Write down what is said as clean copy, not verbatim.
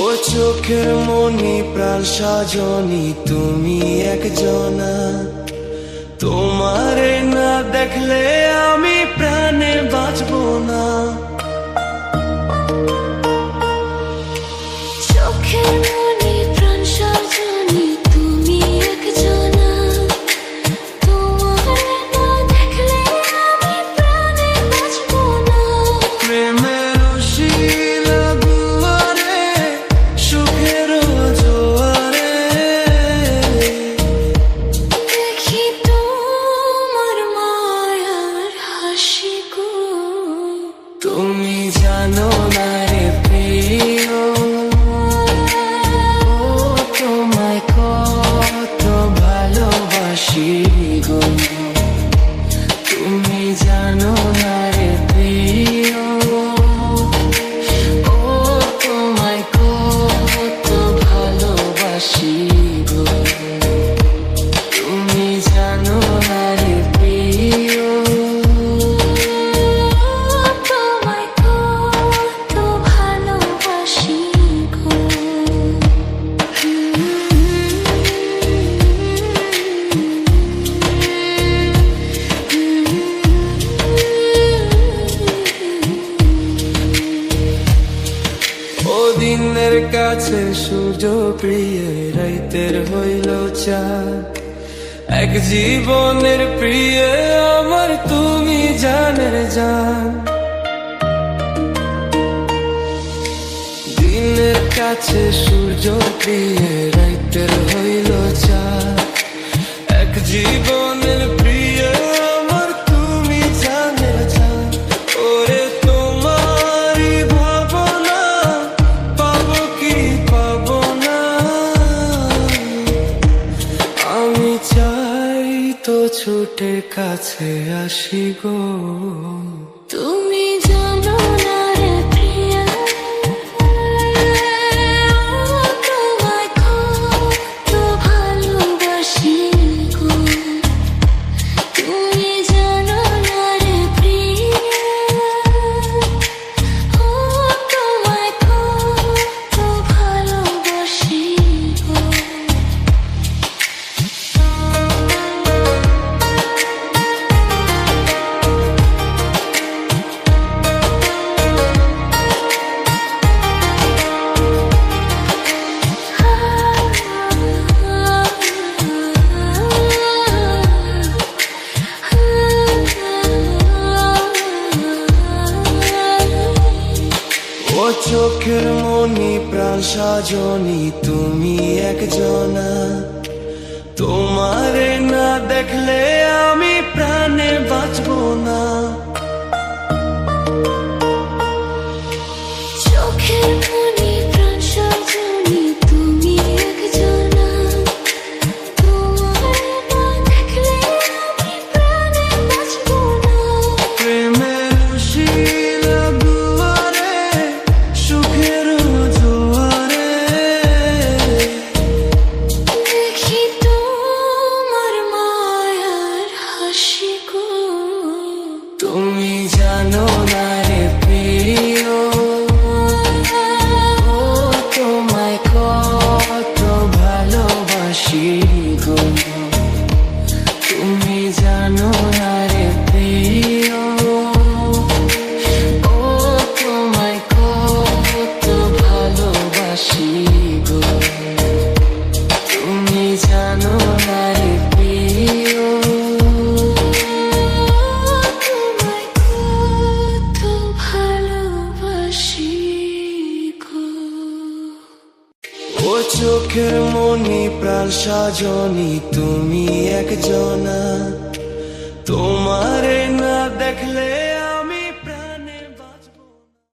ও চোখের মনি প্রাণ সাজনি তুমি একজনা, তোমারে না দেখলে আমি প্রাণে বাঁচবো না। চোখের মনি প্রাণ সাজনি তুমি একজনা, তোমারে না দেখলে আমি প্রাণে বাঁচবো না। প্রেমের রশির দুয়ারে সুখের জোয়ারে দেখি তোমার মায়ার হাসি গো। তুমি জানো না রে প্রিয়, তোমায় কত ভালোবাসি গো। তুমি জানো না রে প্রিয়, ও তোমায় কত ভালোবাসি গো। তুমি জানো না রে প্রিয়, তোমায় কত ভালোবাসি গো। ও দিনের কাছে সূর্য প্রিয়, রাইতের হইল চাঁদ। এক জীবনের প্রিয় আমার তুমি জানের জান। দিনের কাছে সূর্য প্রিয়, রাইতের হইল চাঁদ। এক জীবনের প্রিয় আমার তুমি জানের জান। ওরে তোমারই ভাবনা পাবো কি পাবো না, আমি চাই তো ছুটে কাছে আসি গো। তুমি জানো না রে প্রিয়া, তোমায় কত ভালোবাসি গো। তুমি জানো না রে প্রিয়া, তোমায় কত ভালোবাসি গো। ও চোখের মনি প্রাণ সাজনি তুমি একজনা, তোমারে না দেখলে আমি প্রাণে বাঁচবো না। চোখের মনি প্রাণ সাজনি তুমি একজনা, তোমারে না দেখলে আমি প্রাণে বাঁচবো না। প্রেমের রশির দুয়ারে সুখের জোয়ারে দেখি তোমার মায়ার হাসি গো। তুমি জানো না রে প্রিয়, ও তোমায় কত ভালোবাসি গো। তুমি জানো না রে প্রিয়, ও তোমায় কত ভালোবাসি গো। তুমি জানো না রে প্রিয়, তোমায় কত ভালোবাসি গো। ও চোখের মনি প্রাণ সাজনি তুমি একজনা, তোমারে না দেখলে